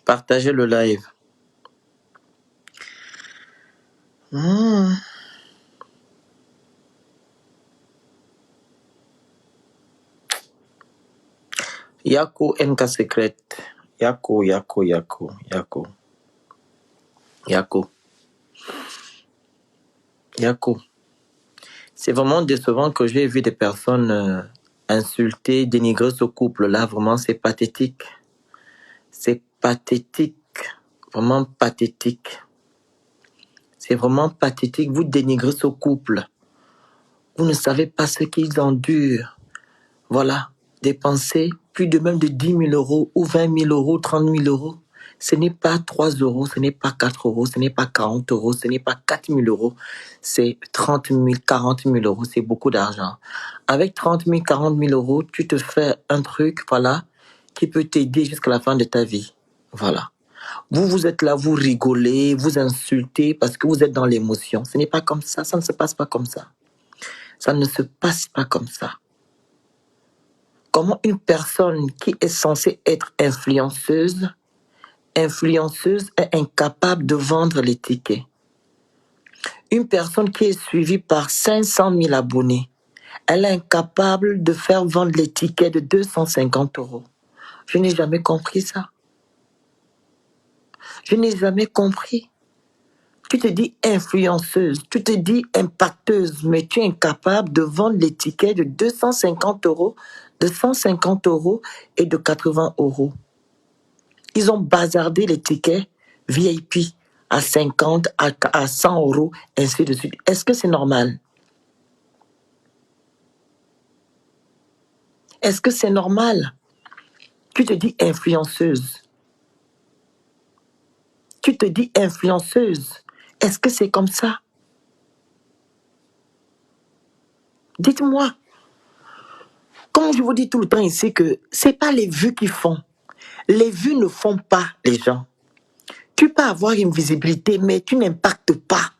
Partagez le live. Yako MK Secret. Yako. C'est vraiment décevant que j'ai vu des personnes insulter, dénigrer ce couple-là. Vraiment, c'est pathétique. C'est pathétique. Vraiment pathétique. C'est vraiment pathétique. Vous dénigrez ce couple. Vous ne savez pas ce qu'ils endurent. Voilà. Dépenser plus de même de 10 000 euros ou 20 000 euros, 30 000 euros. Ce n'est pas 3 euros, ce n'est pas 4 euros, ce n'est pas 40 euros, ce n'est pas 4 000 euros. C'est 30 000, 40 000 euros. C'est beaucoup d'argent. Avec 30 000, 40 000 euros, tu te fais un truc, voilà, qui peut t'aider jusqu'à la fin de ta vie. Voilà. Vous êtes là, vous rigolez, vous insultez parce que vous êtes dans l'émotion. Ce n'est pas comme ça, ça ne se passe pas comme ça. Ça ne se passe pas comme ça. Comment une personne qui est censée être influenceuse est incapable de vendre les tickets? Une personne qui est suivie par 500 000 abonnés, elle est incapable de faire vendre les tickets de 250 euros. Je n'ai jamais compris ça. Je n'ai jamais compris. Tu te dis influenceuse, tu te dis impacteuse, mais tu es incapable de vendre les tickets de 250 euros, de 150 euros et de 80 euros. Ils ont bazardé les tickets VIP à 50, à 100 euros, ainsi de suite. Est-ce que c'est normal? Est-ce que c'est normal? Tu te dis influenceuse. Tu te dis influenceuse. Est-ce que c'est comme ça? Dites-moi. Comme je vous dis tout le temps ici que c'est pas les vues qui font. Les vues ne font pas les gens. Tu peux avoir une visibilité, mais tu n'impactes pas.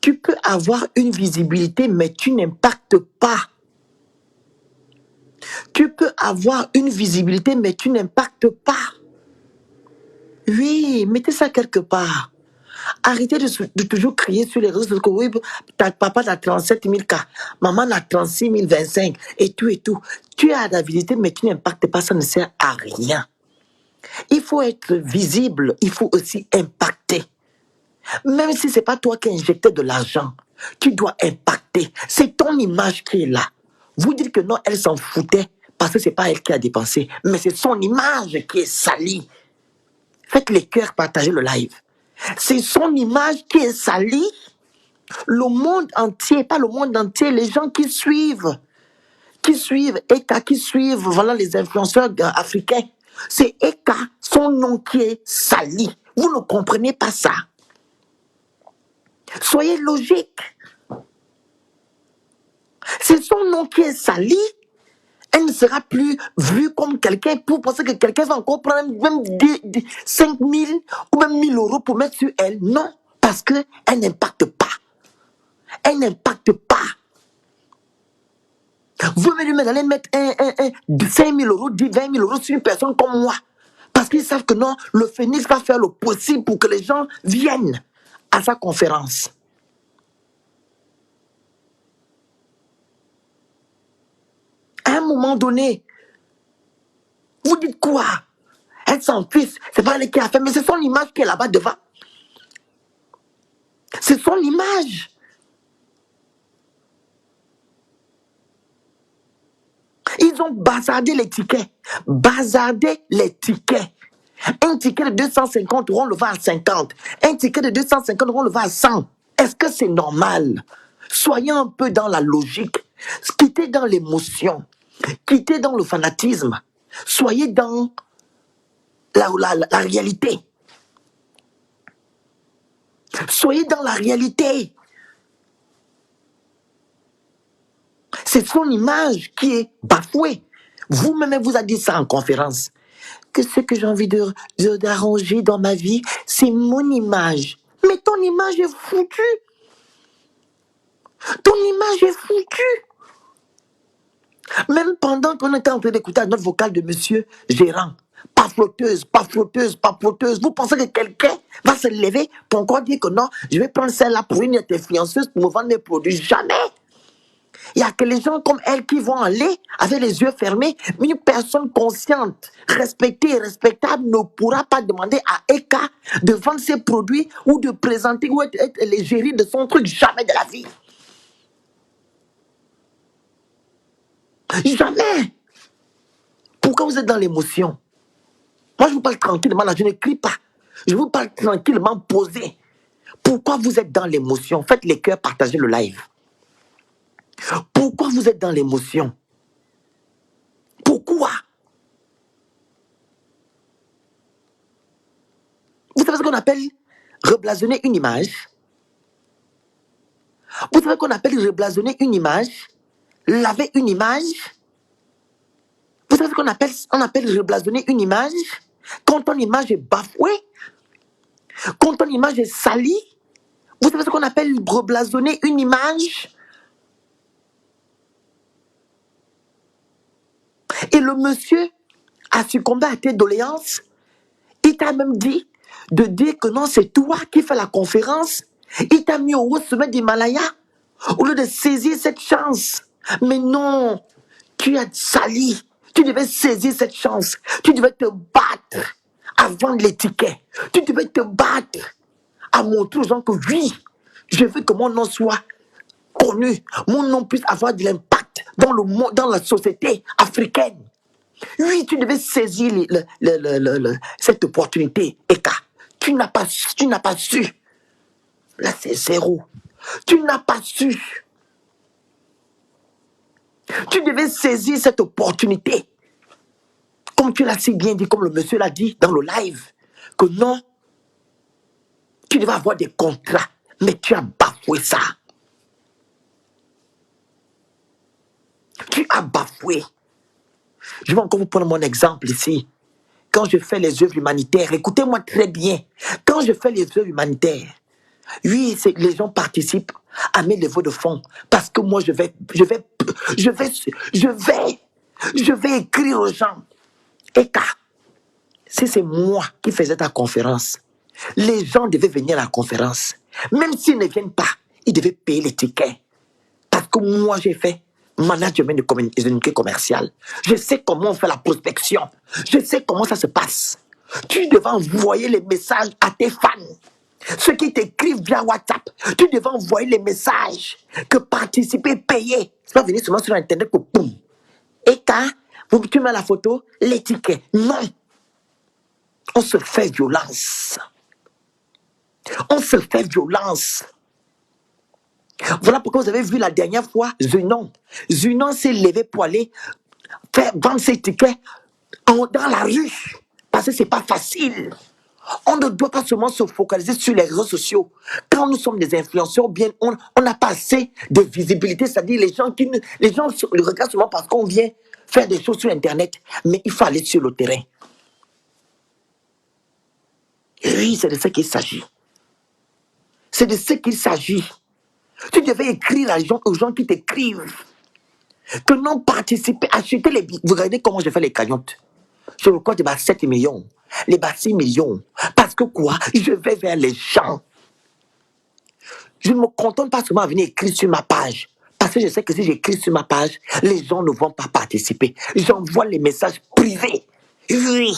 Tu peux avoir une visibilité, mais tu n'impactes pas. Tu peux avoir une visibilité, mais tu n'impactes pas. Oui, mettez ça quelque part. Arrêtez de toujours crier sur les réseaux sociaux que oui, papa a 37 000 cas, maman a 36 025 et tout et tout. Tu as la visibilité, mais tu n'impactes pas, ça ne sert à rien. Il faut être visible, il faut aussi impacter. Même si ce n'est pas toi qui as injecté de l'argent, tu dois impacter. C'est ton image qui est là. Vous dites que non, elle s'en foutait parce que ce n'est pas elle qui a dépensé, mais c'est son image qui est salie. Faites les cœurs, partagez le live. C'est son image qui est salie. Le monde entier, pas le monde entier, les gens qui suivent Eka, qui suivent voilà, les influenceurs africains. C'est Eka, son nom qui est sali. Vous ne comprenez pas ça. Soyez logique. C'est son nom qui est sali. Elle ne sera plus vue comme quelqu'un pour penser que quelqu'un va encore prendre même 5 000 ou même 1 000 euros pour mettre sur elle. Non, parce qu'elle n'impacte pas. Elle n'impacte pas. Vous allez mettre 5 000 euros, 20 000 euros sur une personne comme moi. Parce qu'ils savent que non, le Phénix va faire le possible pour que les gens viennent à sa conférence. À un moment donné, vous dites quoi? Elle s'en fiche, c'est pas elle qui a fait, mais c'est son image qui est là-bas devant. C'est son image. Ils ont bazardé les tickets. Bazardé les tickets. Un ticket de 250 euros, on le vend à 50. Un ticket de 250 euros, on le vend à 100. Est-ce que c'est normal? Soyez un peu dans la logique. Quittez dans l'émotion. Quittez dans le fanatisme. Soyez dans la réalité. Soyez dans la réalité. C'est son image qui est bafouée. Vous-même vous avez dit ça en conférence. Que ce que j'ai envie d'arranger dans ma vie, c'est mon image. Mais ton image est foutue. Ton image est foutue. Même pendant qu'on était en train d'écouter notre vocal de monsieur Gérant, Pas flotteuse, pas flotteuse, pas flotteuse. Vous pensez que quelqu'un va se lever pour encore dire que non, je vais prendre celle-là pour une influenceuse pour me vendre mes produits? Jamais. Il n'y a que les gens comme elle qui vont aller avec les yeux fermés. Mais une personne consciente, respectée et respectable ne pourra pas demander à Eka de vendre ses produits ou de présenter ou être l'égérie de son truc. Jamais de la vie. Jamais. Pourquoi vous êtes dans l'émotion? Moi, je vous parle tranquillement, là, je ne crie pas. Je vous parle tranquillement, posé. Pourquoi vous êtes dans l'émotion? Faites les cœurs, partagez le live. Pourquoi vous êtes dans l'émotion? Pourquoi? Vous savez ce qu'on appelle reblasonner une image? Vous savez qu'on appelle reblasonner une image? Laver une image? Vous savez ce qu'on appelle? On appelle reblasonner une image? Quand ton image est bafouée? Quand ton image est salie? Vous savez ce qu'on appelle reblasonner une image? Et le monsieur a succombé à tes doléances. Il t'a même dit de dire que non, c'est toi qui fais la conférence. Il t'a mis au haut sommet d'Himalaya au lieu de saisir cette chance. Mais non, tu as sali. Tu devais saisir cette chance. Tu devais te battre à vendre les tickets. Tu devais te battre à montrer aux gens que oui, je veux que mon nom soit connu. Mon nom puisse avoir de l'impact dans le monde, dans la société africaine. Oui, tu devais saisir cette opportunité, Eka. Tu n'as pas su. Là, c'est zéro. Tu n'as pas su. Tu devais saisir cette opportunité. Comme tu l'as si bien dit, comme le monsieur l'a dit dans le live, que non, tu devais avoir des contrats, mais tu as bafoué ça. Tu as bafoué. Je vais encore vous prendre mon exemple ici. Quand je fais les œuvres humanitaires, écoutez-moi très bien. Quand je fais les œuvres humanitaires, oui, les gens participent à mes levées de fonds parce que moi, je vais écrire aux gens. Eka, si c'est moi qui faisais ta conférence, les gens devaient venir à la conférence. Même s'ils ne viennent pas, ils devaient payer les tickets. Parce que moi, j'ai fait management de communauté commerciale. Je sais comment on fait la prospection. Je sais comment ça se passe. Tu devais envoyer les messages à tes fans. Ceux qui t'écrivent via WhatsApp, tu devais envoyer les messages que participer, payer. C'est pas venir seulement sur Internet pour boum. Et quand tu mets la photo, les tickets. Non. On se fait violence. On se fait violence. Voilà pourquoi vous avez vu la dernière fois, Zunon. Zunon s'est levé pour aller faire vendre ses tickets dans la rue. Parce que c'est pas facile. On ne doit pas seulement se focaliser sur les réseaux sociaux. Quand nous sommes des influenceurs, bien, on n'a pas assez de visibilité. C'est-à-dire les gens le regardent seulement parce qu'on vient faire des choses sur Internet. Mais il faut aller sur le terrain. Et oui, c'est de ça qu'il s'agit. C'est de ce qu'il s'agit. Tu devais écrire aux gens qui t'écrivent. Que non participer, acheter les billets. Vous regardez comment je fais les cagnottes. Je recorde les 7 millions, les 6 millions. Parce que quoi? Je vais vers les gens. Je ne me contente pas seulement à venir écrire sur ma page. Parce que je sais que si j'écris sur ma page, les gens ne vont pas participer. J'envoie les messages privés. Oui,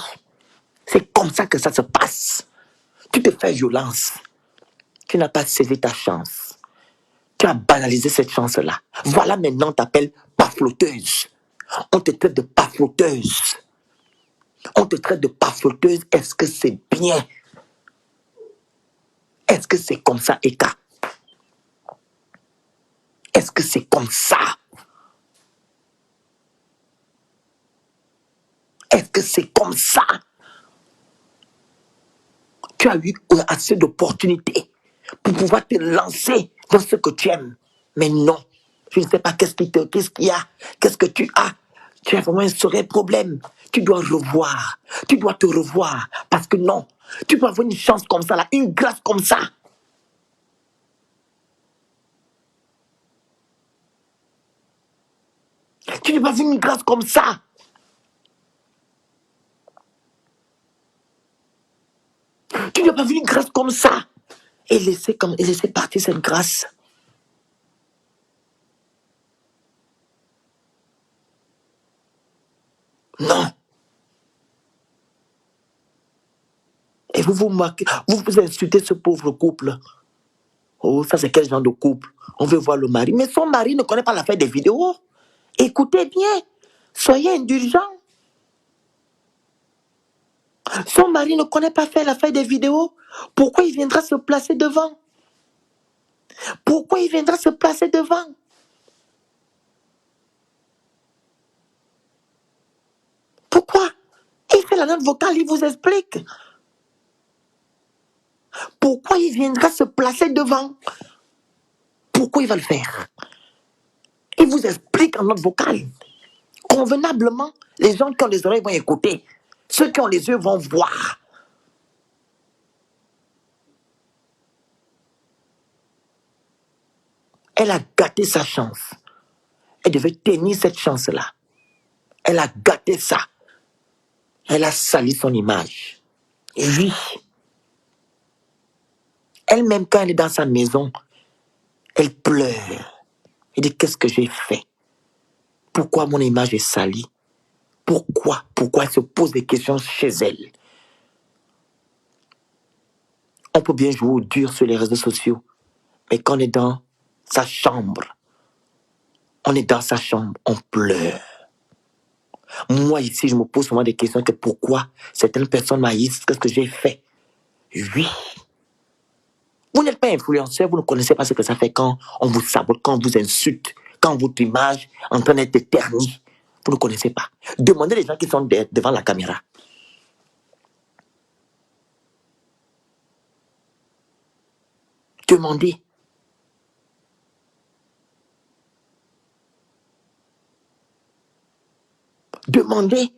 c'est comme ça que ça se passe. Tu te fais violence. Tu n'as pas saisi ta chance. Tu as banalisé cette chance-là. Voilà maintenant, on t'appelle pafloteuse. On te traite de pafloteuse. On te traite de pafloteuse. Est-ce que c'est bien? Est-ce que c'est comme ça, Eka? Est-ce que c'est comme ça? Est-ce que c'est comme ça? Tu as eu assez d'opportunités pour pouvoir te lancer dans ce que tu aimes. Mais non, je ne sais pas qu'est-ce qu'il y a, qu'est-ce que tu as. Tu as vraiment un sérieux problème. Tu dois revoir, tu dois te revoir. Parce que non, tu peux avoir une chance comme ça, là, une grâce comme ça. Tu n'as pas vu une grâce comme ça. Tu n'as pas vu une grâce comme ça et laisser partir cette grâce. Non. Et vous marquez, vous insultez ce pauvre couple. Oh, ça c'est quel genre de couple? On veut voir le mari. Mais son mari ne connaît pas l'affaire des vidéos. Écoutez bien. Soyez indulgents. Son mari ne connaît pas faire l'affaire des vidéos. Pourquoi il viendra se placer devant? Pourquoi il viendra se placer devant? Pourquoi? Il fait la note vocale, il vous explique. Pourquoi il viendra se placer devant? Pourquoi il va le faire? Il vous explique en note vocale. Convenablement, les gens qui ont les oreilles vont écouter. Ceux qui ont les yeux vont voir. Elle a gâté sa chance. Elle devait tenir cette chance-là. Elle a gâté ça. Elle a sali son image. Et oui, elle-même, quand elle est dans sa maison, elle pleure. Elle dit, qu'est-ce que j'ai fait? Pourquoi mon image est salie? Pourquoi? Pourquoi elle se pose des questions chez elle? On peut bien jouer au dur sur les réseaux sociaux, mais quand on est dans sa chambre, on pleure. Moi, ici, je me pose souvent des questions que pourquoi certaines personnes m'haïssent, qu'est-ce que j'ai fait? Oui. Vous n'êtes pas influenceur, vous ne connaissez pas ce que ça fait quand on vous sabote, quand on vous insulte, quand votre image est en train d'être ternie. Vous ne connaissez pas. Demandez les gens qui sont devant la caméra. Demandez. Demandez.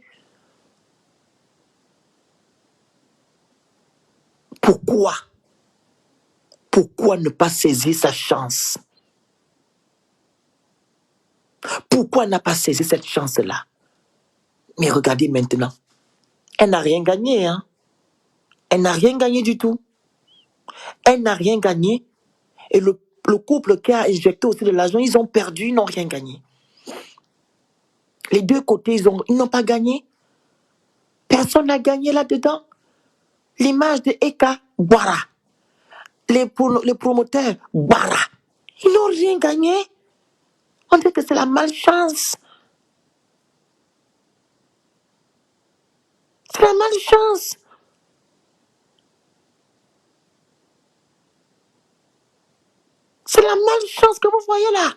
Pourquoi? Pourquoi ne pas saisir sa chance? Pourquoi n'a pas saisi cette chance-là? Mais regardez maintenant. Elle n'a rien gagné, hein? Elle n'a rien gagné du tout. Elle n'a rien gagné. Et le couple qui a injecté aussi de l'argent, ils ont perdu, ils n'ont rien gagné. Les deux côtés, ils n'ont pas gagné. Personne n'a gagné là-dedans. L'image de Eka, Bara. Les promoteurs, Bara. Ils n'ont rien gagné. On dit que c'est la malchance. C'est la malchance. C'est la malchance que vous voyez là.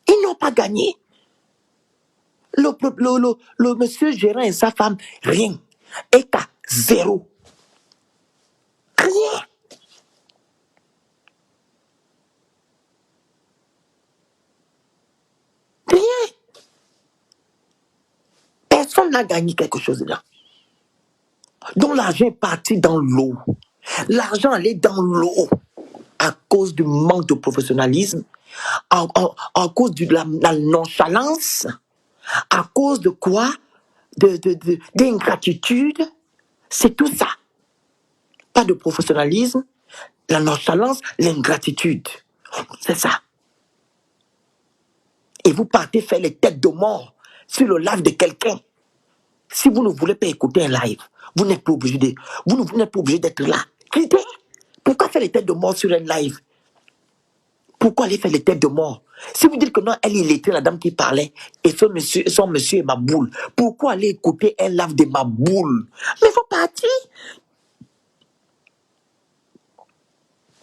Ils n'ont pas gagné. Le monsieur gérant et sa femme, rien. Eka, zéro. Rien. Rien. Personne n'a gagné quelque chose là. Donc l'argent est parti dans l'eau. L'argent allait dans l'eau à cause du manque de professionnalisme, à cause de la nonchalance, à cause de quoi? D'ingratitude. C'est tout ça. Pas de professionnalisme, la nonchalance, l'ingratitude. C'est ça. Et vous partez faire les têtes de mort sur le live de quelqu'un. Si vous ne voulez pas écouter un live, vous n'êtes pas obligé d'être là. Quittez. Pourquoi faire les têtes de mort sur un live? Pourquoi aller faire les têtes de mort? Si vous dites que non, il était la dame qui parlait, et son monsieur est ma boule, pourquoi aller écouter un live de ma boule? Mais il faut partir.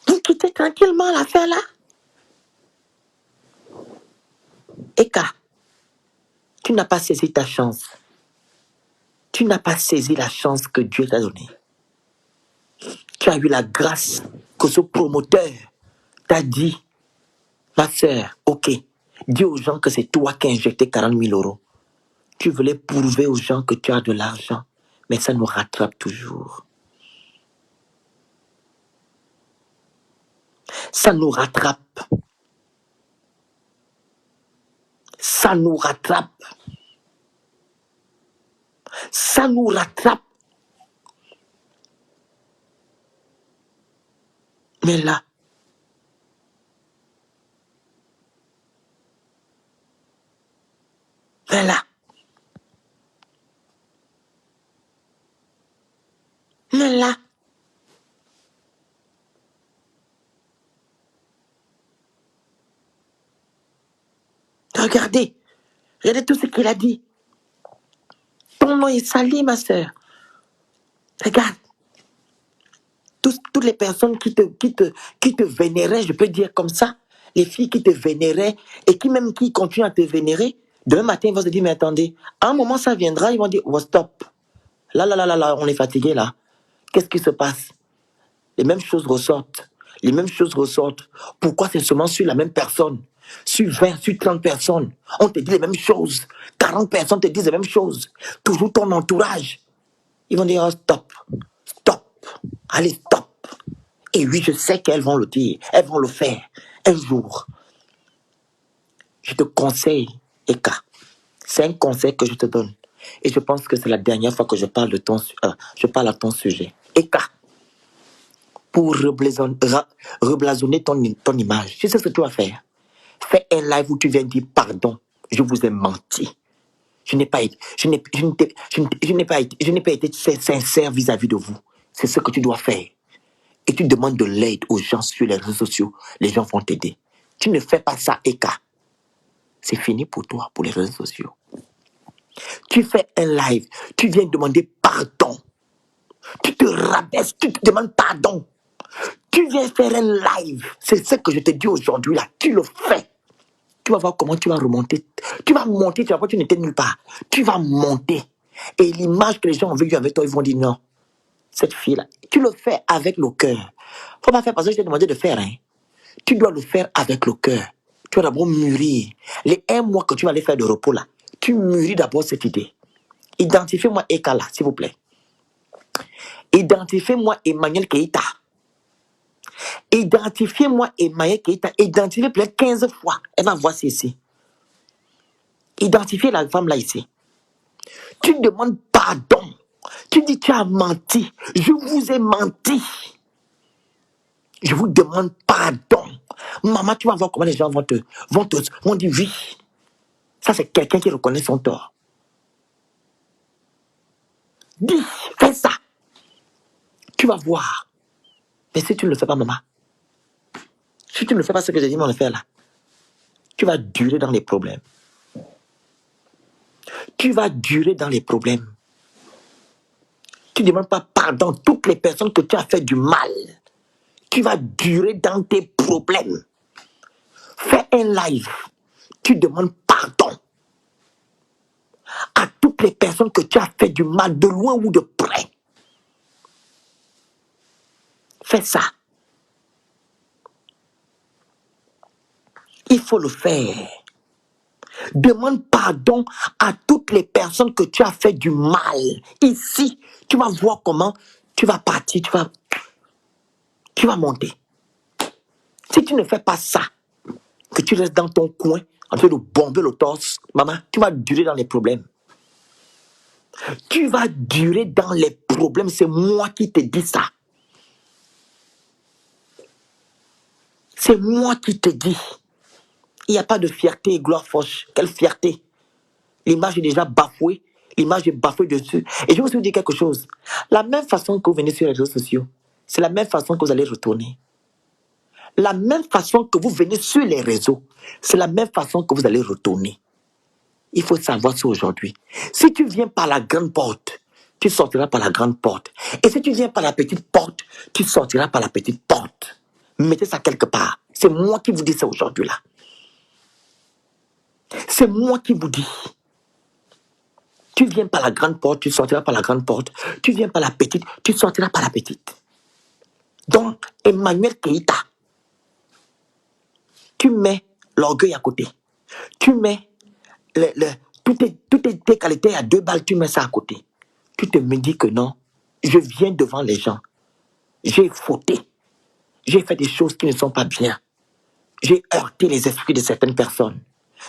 Vous quittez tranquillement l'affaire là. Eka, tu n'as pas saisi ta chance. Tu n'as pas saisi la chance que Dieu t'a donnée. Tu as eu la grâce que ce promoteur t'a dit, ma soeur, ok, dis aux gens que c'est toi qui as injecté 40 000 euros. Tu voulais prouver aux gens que tu as de l'argent, mais ça nous rattrape toujours. Ça nous rattrape. Ça nous rattrape. Ça nous rattrape. Mais là, mais là, mais là, regardez, regardez tout ce qu'il a dit. Ton nom est sali, ma soeur. Regarde, toutes les personnes qui te vénéraient, je peux dire comme ça, les filles qui te vénéraient et qui continuent à te vénérer, demain matin, ils vont se dire, mais attendez, à un moment, ça viendra, ils vont dire, oh, stop. Là, on est fatigué, là. Qu'est-ce qui se passe? Les mêmes choses ressortent. Les mêmes choses ressortent. Pourquoi c'est seulement sur la même personne? Sur 20, sur 30 personnes, on te dit les mêmes choses. 40 personnes te disent les mêmes choses. Toujours ton entourage. Ils vont dire, oh, stop, stop, allez, stop. Et oui, je sais qu'elles vont le dire, elles vont le faire un jour. Je te conseille, Eka, c'est un conseil que je te donne. Et je pense que c'est la dernière fois que je parle je parle à ton sujet. Eka, pour reblasonner ton image, tu sais ce que tu vas faire? Fais un live où tu viens dire pardon, je vous ai menti. Je n'ai pas été, je n'ai pas été sincère vis-à-vis de vous. C'est ce que tu dois faire. Et tu demandes de l'aide aux gens sur les réseaux sociaux, les gens vont t'aider. Tu ne fais pas ça, Eka. C'est fini pour toi, pour les réseaux sociaux. Tu fais un live, tu viens demander pardon. Tu te rabaisses, tu te demandes pardon. Tu viens faire un live. C'est ce que je te dis aujourd'hui là. Tu le fais. Tu vas voir comment tu vas remonter. Tu vas monter, tu vas voir, tu n'étais nulle part. Tu vas monter. Et l'image que les gens ont vue avec toi, ils vont dire non. Cette fille-là, tu le fais avec le cœur. Faut pas faire parce que je t'ai demandé de faire. Hein. Tu dois le faire avec le cœur. Tu vas d'abord mûrir. Les 1 mois que tu vas aller faire de repos là, tu mûris d'abord cette idée. Identifiez-moi Eka là, s'il vous plaît. Identifiez-moi Emmanuel Keïta. Identifiez-moi Emmanuel Keïta. Identifiez peut-être 15 fois. Elle va voir ici. Identifiez la femme là ici. Tu demandes pardon. Tu dis tu as menti. Je vous ai menti. Je vous demande pardon. Maman, tu vas voir comment les gens vont dire oui. Ça, c'est quelqu'un qui reconnaît son tort. Dis, fais ça. Tu vas voir. Mais si tu ne le fais pas, maman, si tu ne fais pas ce que j'ai dit, on le fait là, tu vas durer dans les problèmes. Tu vas durer dans les problèmes. Tu ne demandes pas pardon. Toutes les personnes que tu as fait du mal, tu vas durer dans tes problèmes. Fais un live. Tu demandes pardon à toutes les personnes que tu as fait du mal, de loin ou de près. Fais ça. Il faut le faire. Demande pardon à toutes les personnes que tu as fait du mal. Ici, tu vas voir comment tu vas partir, tu vas monter. Si tu ne fais pas ça, que tu restes dans ton coin, en train de bomber le torse, maman, tu vas durer dans les problèmes. Tu vas durer dans les problèmes. C'est moi qui te dis ça. C'est moi qui te dis. Il n'y a pas de fierté et gloire fauche. Quelle fierté? L'image est déjà bafouée. L'image est bafouée dessus. Et je vais vous dire quelque chose. La même façon que vous venez sur les réseaux sociaux, c'est la même façon que vous allez retourner. La même façon que vous venez sur les réseaux, c'est la même façon que vous allez retourner. Il faut savoir ça aujourd'hui. Si tu viens par la grande porte, tu sortiras par la grande porte. Et si tu viens par la petite porte, tu sortiras par la petite porte. Mettez ça quelque part. C'est moi qui vous dis ça aujourd'hui là. C'est moi qui vous dis. Tu viens par la grande porte, tu sortiras par la grande porte. Tu viens par la petite, tu sortiras par la petite. Donc, Emmanuel Keïta, tu mets l'orgueil à côté. Tu mets toutes tes qualités à 2 balles, tu mets ça à côté. Tu te me dis que non, je viens devant les gens. J'ai fauté. J'ai fait des choses qui ne sont pas bien. J'ai heurté les esprits de certaines personnes.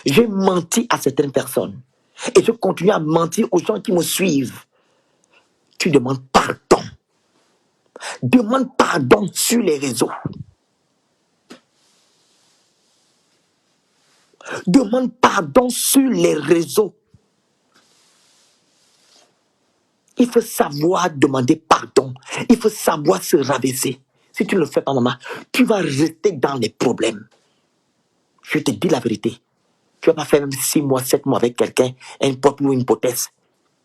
J'ai menti à certaines personnes. Et je continue à mentir aux gens qui me suivent. Tu demandes pardon. Demande pardon sur les réseaux. Demande pardon sur les réseaux. Il faut savoir demander pardon. Il faut savoir se rabaisser. Si tu ne le fais pas, maman, tu vas rester dans les problèmes. Je te dis la vérité. Tu ne vas pas faire même 6 mois, 7 mois avec quelqu'un, un pote ou une hypothèse.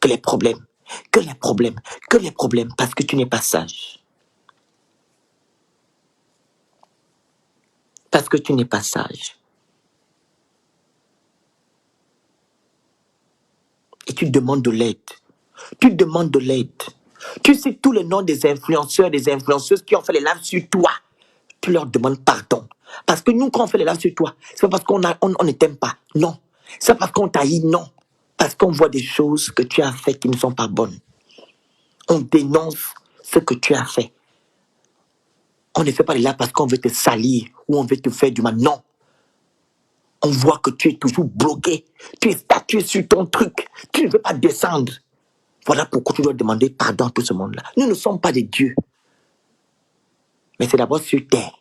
Que les problèmes, que les problèmes, que les problèmes, parce que tu n'es pas sage. Parce que tu n'es pas sage. Et tu demandes de l'aide. Tu demandes de l'aide. Tu sais tous les noms des influenceurs, des influenceuses qui ont fait les lives sur toi. Tu leur demandes pardon. Parce que nous, quand on fait les lives sur toi, c'est pas parce qu'on ne t'aime pas. Non. C'est pas parce qu'on t'haït. Non. Parce qu'on voit des choses que tu as faites qui ne sont pas bonnes. On dénonce ce que tu as fait. On ne fait pas les lives parce qu'on veut te salir ou on veut te faire du mal. Non. On voit que tu es toujours bloqué. Tu es statué sur ton truc. Tu ne veux pas descendre. Voilà pourquoi tu dois demander pardon à tout ce monde-là. Nous ne sommes pas des dieux. Mais c'est d'abord sur terre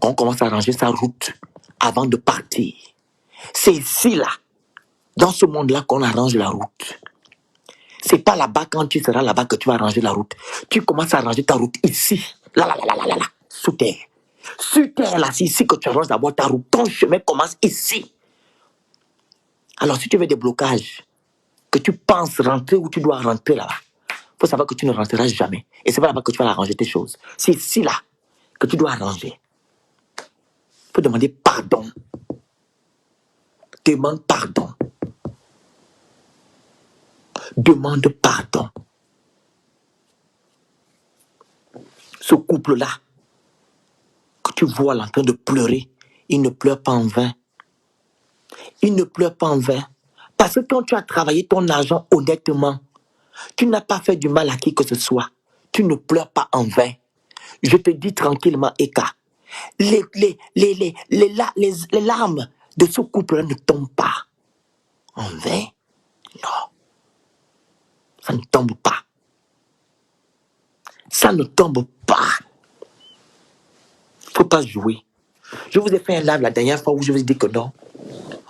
qu'on commence à ranger sa route avant de partir. C'est ici, là, dans ce monde-là, qu'on arrange la route. C'est pas là-bas, quand tu seras là-bas, que tu vas arranger la route. Tu commences à arranger ta route ici. Là, là, là, là, là, là, là, sous terre. Sur terre, là, c'est ici que tu arranges d'abord ta route. Ton chemin commence ici. Alors, si tu veux des blocages, que tu penses rentrer où tu dois rentrer là-bas, il faut savoir que tu ne rentreras jamais. Et c'est pas là-bas que tu vas arranger tes choses. C'est ici, là, que tu dois arranger. Il faut demander pardon. Demande pardon. Demande pardon. Ce couple-là, que tu vois là en train de pleurer, il ne pleure pas en vain. Il ne pleure pas en vain. Parce que quand tu as travaillé ton argent honnêtement, tu n'as pas fait du mal à qui que ce soit. Tu ne pleures pas en vain. Je te dis tranquillement, Eka, les larmes de ce couple-là ne tombent pas en vain. Non, ça ne tombe pas. Ça ne tombe pas. Faut pas jouer. Je vous ai fait un live la dernière fois où je vous ai dit que non.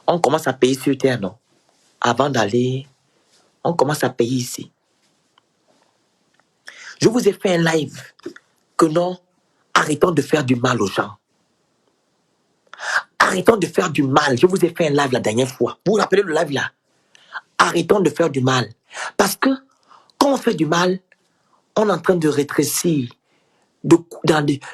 On commence à payer sur terre, non. Avant d'aller, on commence à payer ici. Je vous ai fait un live que non, arrêtons de faire du mal aux gens. Arrêtons de faire du mal. Je vous ai fait un live la dernière fois. Vous vous rappelez le live là? Arrêtons de faire du mal. Parce que quand on fait du mal, on est en train de rétrécir, d'enlever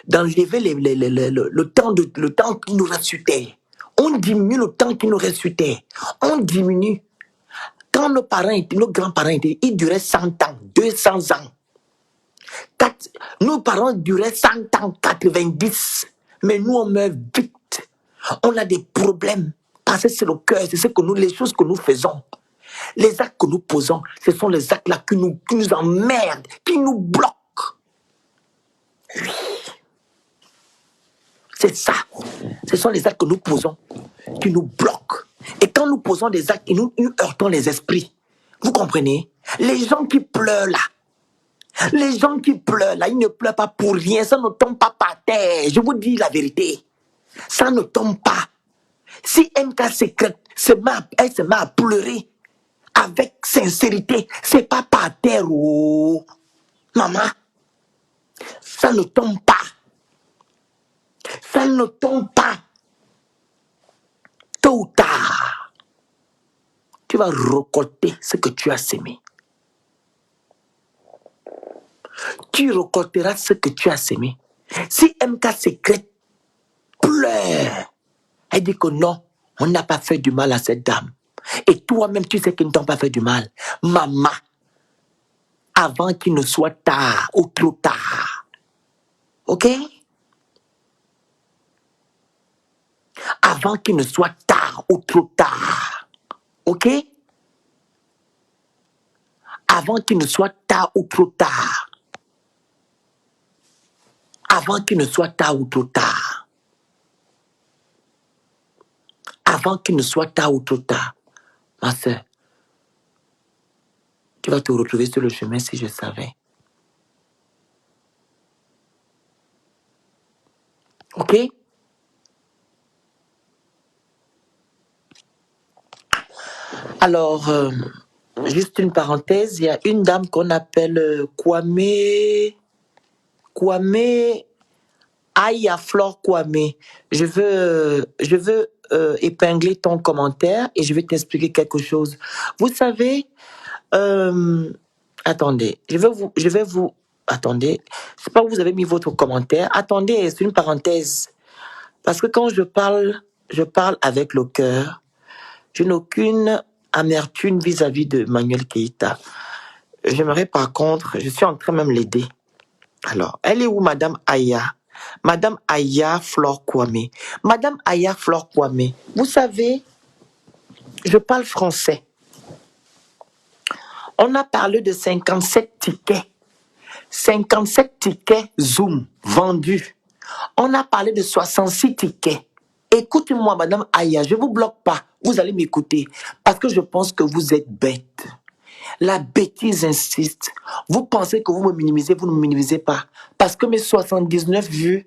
le temps qui nous reste sur terre. On diminue le temps qui nous reste sur terre. On diminue. Quand nos grands-parents étaient, ils duraient 100 ans, 200 ans. Nos parents duraient 100 ans, 90. Mais nous, on meurt vite. On a des problèmes. Parce que c'est le cœur, c'est ce que nous, les choses que nous faisons. Les actes que nous posons, ce sont les actes-là qui nous emmerdent, qui nous bloquent. Oui. C'est ça. Ce sont les actes que nous posons qui nous bloquent. Et quand nous posons des actes, nous heurtons les esprits. Vous comprenez? Les gens qui pleurent là, les gens qui pleurent là, ils ne pleurent pas pour rien. Ça ne tombe pas par terre. Je vous dis la vérité. Ça ne tombe pas. Si MK Secret elle se met à pleurer avec sincérité, c'est pas par terre. Oh. Maman, ça ne tombe pas. Ça ne tombe pas. Tôt ou tard, tu vas récolter ce que tu as semé. Tu récolteras ce que tu as semé. Si MK Secret pleure, elle dit que non, on n'a pas fait du mal à cette dame. Et toi-même, tu sais qu'ils ne t'ont pas fait du mal. Maman, avant qu'il ne soit tard ou trop tard. Ok? Avant qu'il ne soit tard ou trop tard. Ok? Avant qu'il ne soit tard ou trop tard. Avant qu'il ne soit tard ou trop tard. Avant qu'il ne soit tard ou trop tard. Ma soeur, tu vas te retrouver sur le chemin si je savais. Ok? Alors, juste une parenthèse, il y a une dame qu'on appelle Kwame Aya Flore Kwame. Je veux épingler ton commentaire et je vais t'expliquer quelque chose. Vous savez, attendez, attendez, c'est pas que vous avez mis votre commentaire. Attendez, c'est une parenthèse. Parce que quand je parle avec le cœur. Je n'ai aucune amertume vis-à-vis de Manuel Keïta. J'aimerais par contre, je suis en train même l'aider. Alors, elle est où, Madame Aya? Madame Aya Flore Kwame. Madame Aya Flore Kwame, vous savez, je parle français. On a parlé de 57 tickets. 57 tickets Zoom vendus. On a parlé de 66 tickets. Écoutez-moi, Madame Aya, je ne vous bloque pas. Vous allez m'écouter parce que je pense que vous êtes bête. La bêtise insiste. Vous pensez que vous me minimisez, vous ne me minimisez pas. Parce que mes 79 vues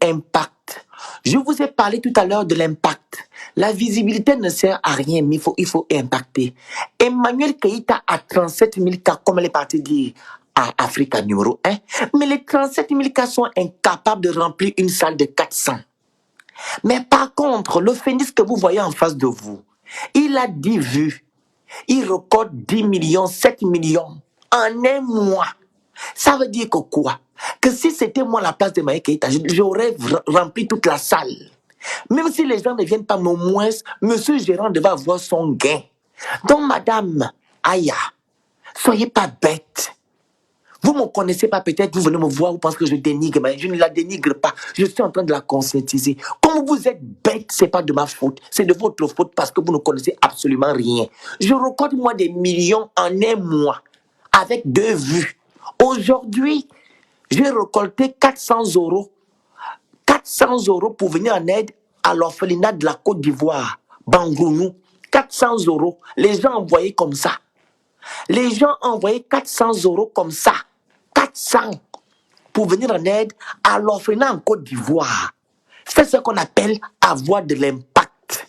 impactent. Je vous ai parlé tout à l'heure de l'impact. La visibilité ne sert à rien, mais il faut impacter. Emmanuel Keïta a 37 000 cas, comme elle est partie dire à Africa numéro 1. Mais les 37 000 cas sont incapables de remplir une salle de 400. Mais par contre, le phénix que vous voyez en face de vous, il a 10 vues. Il recorde 10 millions, 7 millions en un mois. Ça veut dire que quoi? Que si c'était moi à la place de Maï Keïta, j'aurais rempli toute la salle. Même si les gens ne viennent pas, mais au moins, monsieur gérant devait avoir son gain. Donc, madame Aya, soyez pas bête. Vous ne me connaissez pas, peut-être, vous venez me voir, vous pensez que je dénigre, mais je ne la dénigre pas. Je suis en train de la conscientiser. Comme vous êtes bête, ce n'est pas de ma faute. C'est de votre faute parce que vous ne connaissez absolument rien. Je recorde, moi, des millions en un mois avec 2 vues. Aujourd'hui, j'ai récolté 400 euros. 400 euros pour venir en aide à l'orphelinat de la Côte d'Ivoire, Bangounou. 400 euros. Les gens envoyaient comme ça. Les gens envoyaient 400 euros comme ça. 400 pour venir en aide à l'orphelinat en Côte d'Ivoire. C'est ce qu'on appelle avoir de l'impact.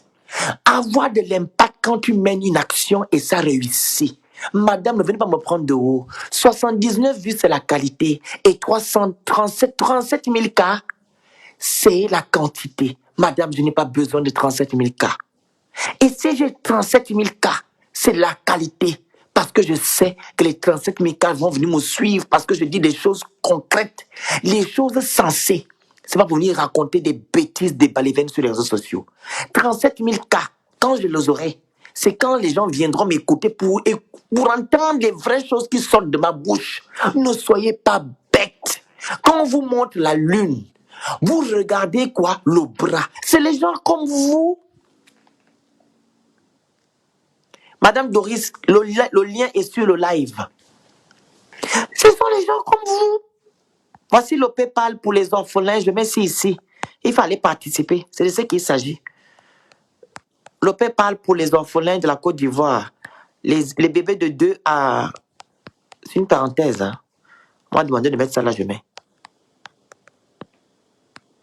Avoir de l'impact quand tu mènes une action et ça réussit. Madame, ne venez pas me prendre de haut. 79 vues, c'est la qualité. Et 37 000 cas, c'est la quantité. Madame, je n'ai pas besoin de 37 000 cas. Et si j'ai 37 000 cas, c'est la qualité. Parce que je sais que les 37 000 cas vont venir me suivre parce que je dis des choses concrètes, les choses sensées. C'est pas pour venir raconter des bêtises, des balivernes sur les réseaux sociaux. 37 000 cas, quand je les aurai, c'est quand les gens viendront m'écouter pour entendre les vraies choses qui sortent de ma bouche. Ne soyez pas bêtes. Quand on vous montre la lune, vous regardez quoi? Le bras. C'est les gens comme vous. Madame Doris, le lien est sur le live. Ce sont les gens comme vous. Voici le PayPal pour les orphelins. Je mets ça ici. Il fallait participer. C'est de ce qu'il s'agit. Le PayPal pour les orphelins de la Côte d'Ivoire. Les bébés de 2 à... C'est une parenthèse. Hein. On m'a demandé de mettre ça là, je mets.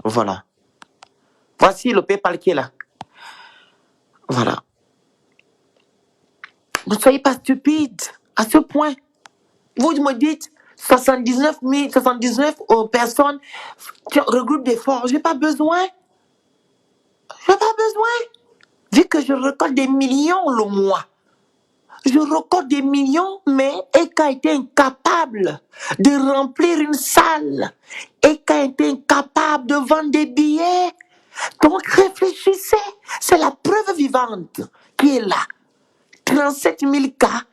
Voilà. Voici le PayPal qui est là. Voilà. Ne soyez pas stupides à ce point. Vous me dites 79 personnes qui regroupent des forces. Je n'ai pas besoin. Je n'ai pas besoin. Vu que je récolte des millions le mois. Je récolte des millions, mais Eka a été incapable de remplir une salle. Eka a été incapable de vendre des billets. Donc réfléchissez. C'est la preuve vivante qui est là. 37 000 cas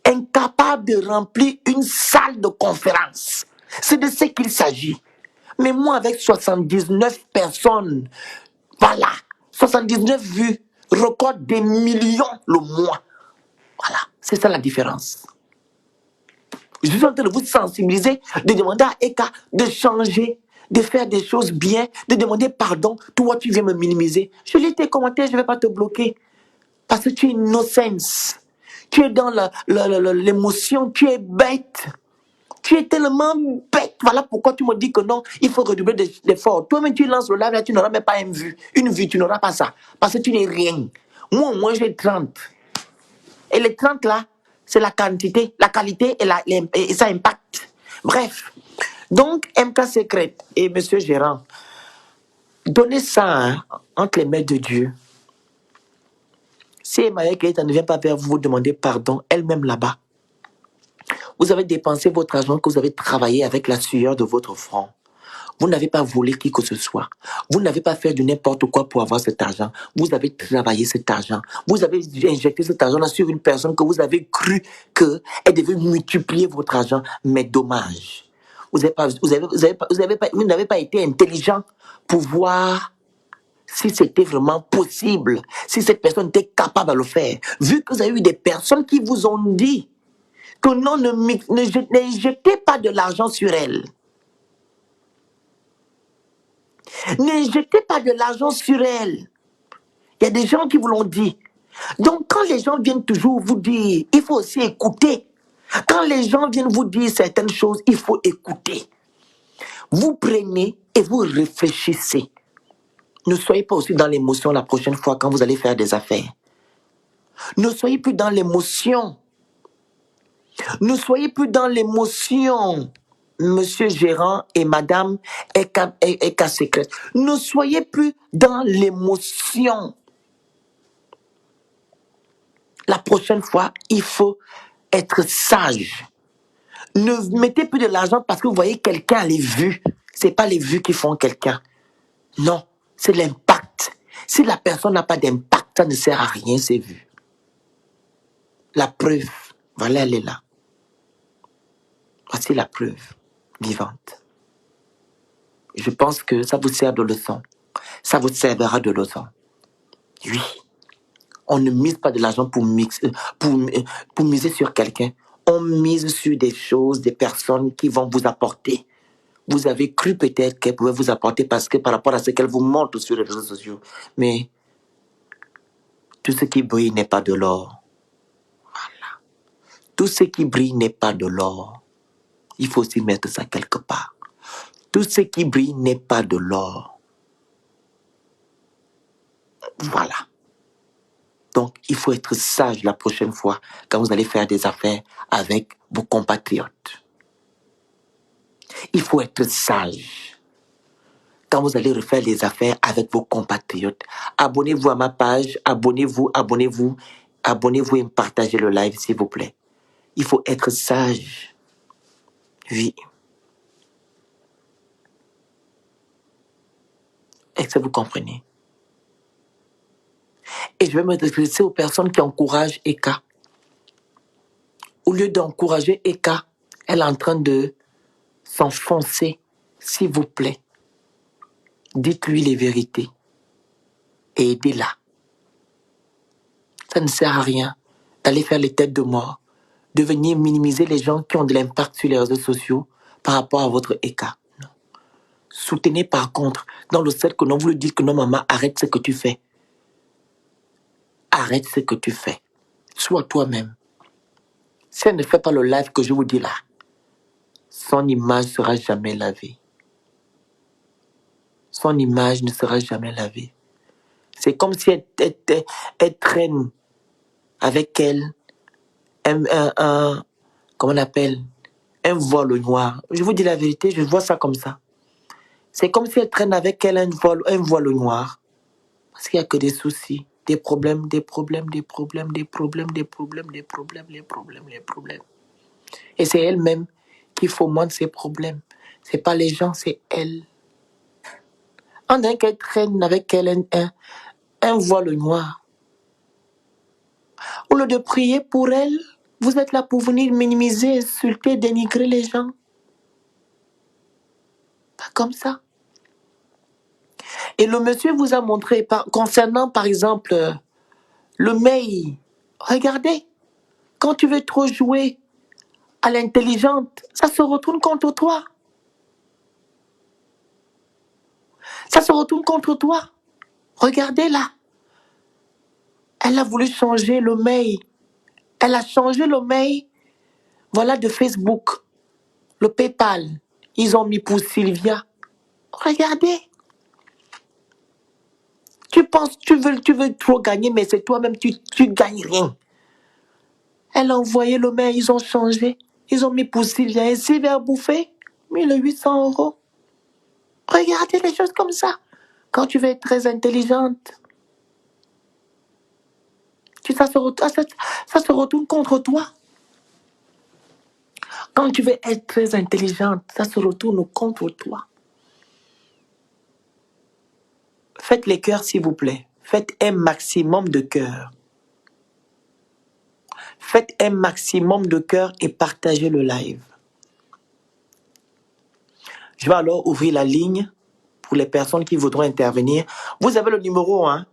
incapable de remplir une salle de conférence. C'est de ce qu'il s'agit. Mais moi, avec 79 personnes, voilà, 79 vues, record des millions le mois. Voilà, c'est ça la différence. Je suis en train de vous sensibiliser, de demander à Eka de changer, de faire des choses bien, de demander pardon. Toi, tu viens me minimiser. Je lis tes commentaires, je ne vais pas te bloquer. Parce que tu es innocence. Tu es dans l'émotion, tu es bête. Tu es tellement bête. Voilà pourquoi tu me dis que non, il faut redoubler d'efforts. Toi-même, tu lances le live, là, tu n'auras même pas une vue. Une vue, tu n'auras pas ça. Parce que tu n'es rien. Moi, au moins, j'ai 30. Et les 30 là, c'est la quantité, la qualité et ça impacte. Bref. Donc, MK Secret et Monsieur Gérant, donnez ça hein, entre les mains de Dieu. Si Emmanuel Keïta ne vient pas vers vous, vous demander pardon, elle-même là-bas. Vous avez dépensé votre argent que vous avez travaillé avec la sueur de votre front. Vous n'avez pas volé qui que ce soit. Vous n'avez pas fait de n'importe quoi pour avoir cet argent. Vous avez travaillé cet argent. Vous avez injecté cet argent sur une personne que vous avez cru qu'elle devait multiplier votre argent. Mais dommage. Vous n'avez pas été intelligent pour voir si c'était vraiment possible, si cette personne était capable de le faire. Vu que vous avez eu des personnes qui vous ont dit que non, n'injectez pas de l'argent sur elle. N'injectez pas de l'argent sur elle. Il y a des gens qui vous l'ont dit. Donc, quand les gens viennent toujours vous dire, il faut aussi écouter. Quand les gens viennent vous dire certaines choses, il faut écouter. Vous prenez et vous réfléchissez. Ne soyez pas aussi dans l'émotion la prochaine fois quand vous allez faire des affaires. Ne soyez plus dans l'émotion. Ne soyez plus dans l'émotion, Monsieur Gérant et Madame Eka Secret. Ne soyez plus dans l'émotion. La prochaine fois, il faut être sage. Ne mettez plus de l'argent parce que vous voyez quelqu'un les vues. Ce n'est pas les vues qui font quelqu'un. Non, c'est l'impact. Si la personne n'a pas d'impact, ça ne sert à rien, ces vues. La preuve, voilà, elle est là. Voici la preuve vivante. Je pense que ça vous sert de leçon. Ça vous servira de leçon. Oui. On ne mise pas de l'argent pour miser sur quelqu'un. On mise sur des choses, des personnes qui vont vous apporter. Vous avez cru peut-être qu'elles pouvaient vous apporter parce que par rapport à ce qu'elles vous montrent sur les réseaux sociaux. Mais tout ce qui brille n'est pas de l'or. Voilà. Tout ce qui brille n'est pas de l'or. Il faut aussi mettre ça quelque part. Tout ce qui brille n'est pas de l'or. Voilà. Donc, il faut être sage la prochaine fois quand vous allez faire des affaires avec vos compatriotes. Il faut être sage quand vous allez refaire les affaires avec vos compatriotes. Abonnez-vous à ma page, abonnez-vous et partagez le live, s'il vous plaît. Il faut être sage. Oui. Est-ce que vous comprenez? Et je vais m'adresser aux personnes qui encouragent Eka. Au lieu d'encourager Eka, elle est en train de s'enfoncer. S'il vous plaît, dites-lui les vérités et aidez-la. Ça ne sert à rien d'aller faire les têtes de mort, de venir minimiser les gens qui ont de l'impact sur les réseaux sociaux par rapport à votre Eka. Non. Soutenez par contre, dans le fait que non, vous lui dites que non, maman, arrête ce que tu fais. Arrête ce que tu fais. Sois toi-même. Si elle ne fait pas le live que je vous dis là, son image ne sera jamais lavée. Son image ne sera jamais lavée. C'est comme si elle traîne avec elle comment on appelle, un voile noir. Je vous dis la vérité, je vois ça comme ça. C'est comme si elle traîne avec elle un voile noir. Parce qu'il n'y a que des soucis, des problèmes, des problèmes, des problèmes, des problèmes, des problèmes, des problèmes, des problèmes, des problèmes. Et c'est elle-même qui fomente ces problèmes. C'est pas les gens, c'est elle. On dirait qu'elle traîne avec elle un voile noir. Au lieu de prier pour elle, vous êtes là pour venir minimiser, insulter, dénigrer les gens. Pas comme ça. Et le monsieur vous a montré, concernant par exemple le mail, regardez, quand tu veux trop jouer à l'intelligente, ça se retourne contre toi. Ça se retourne contre toi. Regardez là. Elle a voulu changer le mail. Elle a changé le mail, voilà, de Facebook, le PayPal. Ils ont mis pour Sylvia. Regardez. Tu penses, tu veux trop gagner, mais c'est toi-même, tu gagnes rien. Elle a envoyé le mail, ils ont changé. Ils ont mis pour Sylvia et Sylvia a bouffé 1 800 €. Regardez les choses comme ça. Quand tu veux être très intelligente, ça se retourne contre toi. Quand tu veux être très intelligente, ça se retourne contre toi. Faites les cœurs, s'il vous plaît. Faites un maximum de cœurs. Faites un maximum de cœurs et partagez le live. Je vais alors ouvrir la ligne pour les personnes qui voudront intervenir. Vous avez le numéro, hein?